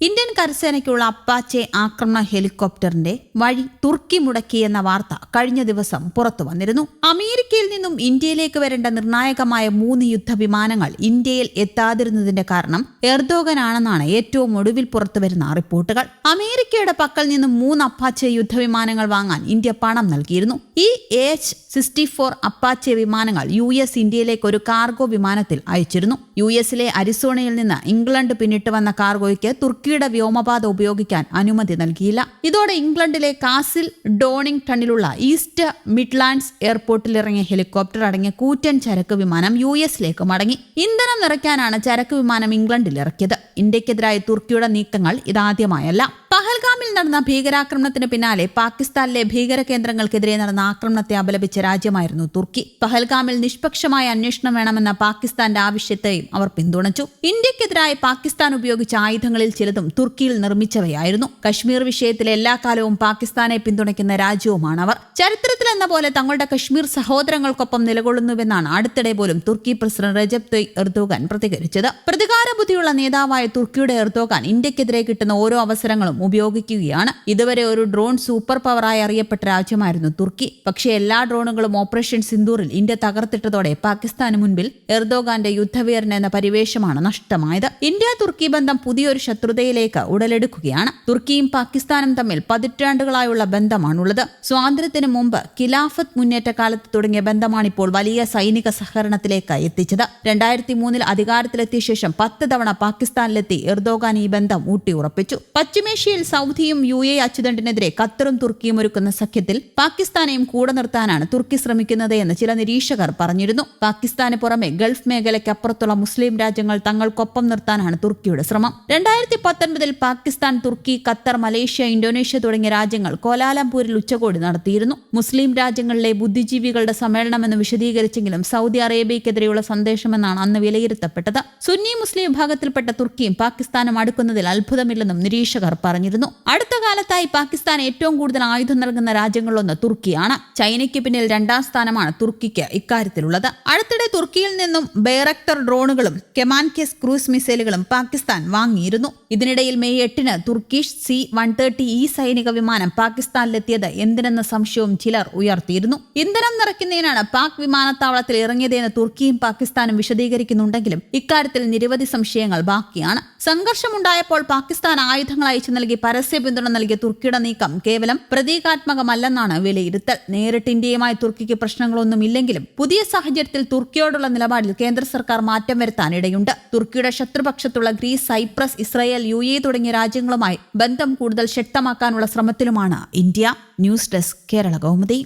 Indian കരസേനയ്ക്കുള്ള Apache ആക്രമണ ഹെലികോപ്റ്ററിന്റെ വഴി തുർക്കി മുടക്കിയെന്ന വാർത്ത കഴിഞ്ഞ ദിവസം പുറത്തു വന്നിരുന്നു. അമേരിക്കയിൽ നിന്നും ഇന്ത്യയിലേക്ക് വരേണ്ട നിർണായകമായ 3 യുദ്ധവിമാനങ്ങൾ ഇന്ത്യയിൽ എത്താതിരുന്നതിന്റെ കാരണം എർദോഗനാണെന്നാണ് ഏറ്റവും ഒടുവിൽ പുറത്തുവരുന്ന റിപ്പോർട്ടുകൾ. അമേരിക്കയുടെ പക്കൽ നിന്നും 3 അപ്പാച്ചെ യുദ്ധവിമാനങ്ങൾ വാങ്ങാൻ ഇന്ത്യ പണം നൽകിയിരുന്നു. ഈ AH-64 അപ്പാച്ചെ വിമാനങ്ങൾ US ഇന്ത്യയിലേക്ക് ഒരു കാർഗോ വിമാനത്തിൽ അയച്ചിരുന്നു. USലെ അരിസോണയിൽ നിന്ന് ഇംഗ്ലണ്ട് പിന്നിട്ട് വന്ന കാർഗോയ്ക്ക് തുർക്കിയുടെ വ്യോമപാത ഉപയോഗിക്കാൻ അനുമതി നൽകിയില്ല. ഇതോടെ ഇംഗ്ലണ്ടിലെ കാസിൽ ഡോണിംഗ്ടണിലുള്ള ഈസ്റ്റ് മിഡ്ലാൻഡ്സ് എയർപോർട്ടിൽ ഇറങ്ങിയ ഹെലികോപ്റ്റർ അടങ്ങിയ കൂറ്റൻ ചരക്ക് വിമാനം USലേക്ക് മടങ്ങി. ഇന്ധനം നിറയ്ക്കാനാണ് ചരക്ക് വിമാനം ഇംഗ്ലണ്ടിൽ ഇറക്കിയത്. ഇന്ത്യക്കെതിരായ തുർക്കിയുടെ നീക്കങ്ങൾ ഇതാദ്യമായല്ല. പഹൽഗാമിൽ നടന്ന ഭീകരാക്രമണത്തിന് പിന്നാലെ പാകിസ്ഥാനിലെ ഭീകര കേന്ദ്രങ്ങൾക്കെതിരെ നടന്ന ആക്രമണത്തെ അപലപിച്ച രാജ്യമായിരുന്നു തുർക്കി. പഹൽഗാമിൽ നിഷ്പക്ഷമായ അന്വേഷണം വേണമെന്ന പാകിസ്ഥാന്റെ ആവശ്യത്തെയും അവർ പിന്തുണച്ചു. ഇന്ത്യക്കെതിരായ പാകിസ്ഥാൻ ഉപയോഗിച്ച ആയുധങ്ങളിൽ ചിലതും തുർക്കിയിൽ നിർമ്മിച്ചവയായിരുന്നു. കശ്മീർ വിഷയത്തിൽ എല്ലാ കാലവും പാകിസ്ഥാനെ പിന്തുണയ്ക്കുന്ന രാജ്യവുമാണവർ. ചരിത്രത്തിലെന്ന പോലെ തങ്ങളുടെ കശ്മീർ സഹോദരങ്ങൾക്കൊപ്പം നിലകൊള്ളുന്നുവെന്നാണ് അടുത്തിടെ പോലും തുർക്കി പ്രസിഡന്റ് റജബ് തയ്യിപ് എർദോഗൻ പ്രതികരിച്ചത്. പ്രതികാരബുദ്ധിയുള്ള നേതാവായ തുർക്കിയുടെ എർദോഗൻ ഇന്ത്യക്കെതിരെ കിട്ടുന്ന ഓരോ അവസരങ്ങളും ഉപയോഗിക്കുകയാണ്. ഇതുവരെ ഒരു ഡ്രോൺ സൂപ്പർ പവറായി അറിയപ്പെട്ട രാജ്യമായിരുന്നു തുർക്കി. പക്ഷേ എല്ലാ ഡ്രോണുകളും ഓപ്പറേഷൻ സിന്ദൂറിൽ ഇന്ത്യ തകർത്തിട്ടതോടെ പാകിസ്ഥാന് മുൻപിൽ എർദോഗാന്റെ യുദ്ധവീരൻ എന്ന പരിവേഷമാണ് നഷ്ടമായത്. ഇന്ത്യ തുർക്കി ബന്ധം പുതിയൊരു ശത്രുതയിലേക്ക് ഉടലെടുക്കുകയാണ്. തുർക്കിയും പാകിസ്ഥാനും തമ്മിൽ പതിറ്റാണ്ടുകളായുള്ള ബന്ധമാണുള്ളത്. സ്വാതന്ത്ര്യത്തിന് മുമ്പ് ഖിലാഫത്ത് മുന്നേറ്റ കാലത്ത് തുടങ്ങിയ ബന്ധമാണിപ്പോൾ വലിയ സൈനിക സഹകരണത്തിലേക്ക് എത്തിച്ചത്. 2003 അധികാരത്തിലെത്തിയ ശേഷം 10 തവണ പാകിസ്ഥാനിലെത്തി എർദോഗാൻ ഈ ബന്ധം ഊട്ടിയുറപ്പിച്ചു. പശ്ചിമേഷ്യയിൽ സൗദിയും UAE അച്ചുതണ്ടിനെതിരെ ഖത്തറും തുർക്കിയും ഒരുക്കുന്ന സഖ്യത്തിൽ പാകിസ്ഥാനെയും കൂടെ നിർത്താനാണ് തുർക്കി ശ്രമിക്കുന്നത് എന്ന് ചില നിരീക്ഷകർ പറഞ്ഞിരുന്നു. പാകിസ്ഥാന് പുറമെ ഗൾഫ് മേഖലയ്ക്കപ്പുറത്തുള്ള മുസ്ലിം രാജ്യങ്ങൾ തങ്ങൾക്കൊപ്പം നിർത്താനാണ് തുർക്കിയുടെ ശ്രമം. 2019 പാകിസ്ഥാൻ, തുർക്കി, ഖത്തർ, മലേഷ്യ, ഇന്തോനേഷ്യ തുടങ്ങിയ രാജ്യങ്ങൾ കോലാലംപൂരിൽ ഉച്ചകോടി നടത്തിയിരുന്നു. മുസ്ലിം രാജ്യങ്ങളിലെ ബുദ്ധിജീവികളുടെ സമ്മേളനമെന്ന് വിശദീകരിച്ചെങ്കിലും സൗദി അറേബ്യക്കെതിരെയുള്ള സന്ദേശമെന്നാണ് അന്ന് വിലയിരുത്തപ്പെട്ടത്. സുന്നി മുസ്ലിം വിഭാഗത്തിൽപ്പെട്ട തുർക്കിയും പാകിസ്ഥാനും അടുക്കുന്നതിൽ അത്ഭുതമില്ലെന്നും നിരീക്ഷകർ പറഞ്ഞിരുന്നു. അടുത്ത കാലത്തായി പാകിസ്ഥാൻ ഏറ്റവും കൂടുതൽ ആയുധം നൽകുന്ന രാജ്യങ്ങളിലൊന്ന് തുർക്കിയാണ്. ചൈനയ്ക്ക് പിന്നിൽ 2ാം സ്ഥാനമാണ് തുർക്കിക്ക് ഇക്കാര്യത്തിലുള്ളത്. അടുത്തിടെ തുർക്കിയിൽ നിന്നും ബൈറക്ടർ ഡ്രോണുകളും കെമാൻകെസ് ക്രൂസ് മിസൈലുകളും പാകിസ്ഥാൻ വാങ്ങിയിരുന്നു. ഇതിനിടയിൽ മെയ് 8 തുർക്കിഷ് C-130 സൈനിക വിമാനം പാകിസ്ഥാനിലെത്തിയത് എന്തിനെന്ന സംശയവും ചിലർ ഉയർത്തിയിരുന്നു. ഇന്ധനം നിറയ്ക്കുന്നതിനാണ് പാക് വിമാനത്താവളത്തിൽ ഇറങ്ങിയതെന്ന് തുർക്കിയും പാകിസ്ഥാനും വിശദീകരിക്കുന്നുണ്ടെങ്കിലും ഇക്കാര്യത്തിൽ നിരവധി സംശയങ്ങൾ ബാക്കിയാണ്. സംഘർഷമുണ്ടായപ്പോൾ പാകിസ്ഥാൻ ആയുധങ്ങൾ അയച്ചു നൽകി പരസ്യ പിന്തുണ നൽകിയ തുർക്കിയുടെ നീക്കം കേവലം പ്രതീകാത്മകമല്ലെന്നാണ് വിലയിരുത്തൽ. നേരിട്ട് ഇന്ത്യയുമായി തുർക്കിക്ക് പ്രശ്നങ്ങളൊന്നുമില്ലെങ്കിലും പുതിയ സാഹചര്യത്തിൽ തുർക്കിയോടുള്ള നിലപാടിൽ കേന്ദ്ര സർക്കാർ മാറ്റം വരുത്താനിടയുണ്ട്. തുർക്കിയുടെ ശത്രുപക്ഷത്തുള്ള ഗ്രീസ്, സൈപ്രസ്, ഇസ്രായേൽ, UAE തുടങ്ങിയ രാജ്യങ്ങളുമായി ബന്ധം കൂടുതൽ ശക്തമാക്കാനുള്ള ശ്രമത്തിലുമാണ് India. News desk, Kerala Kaumudi.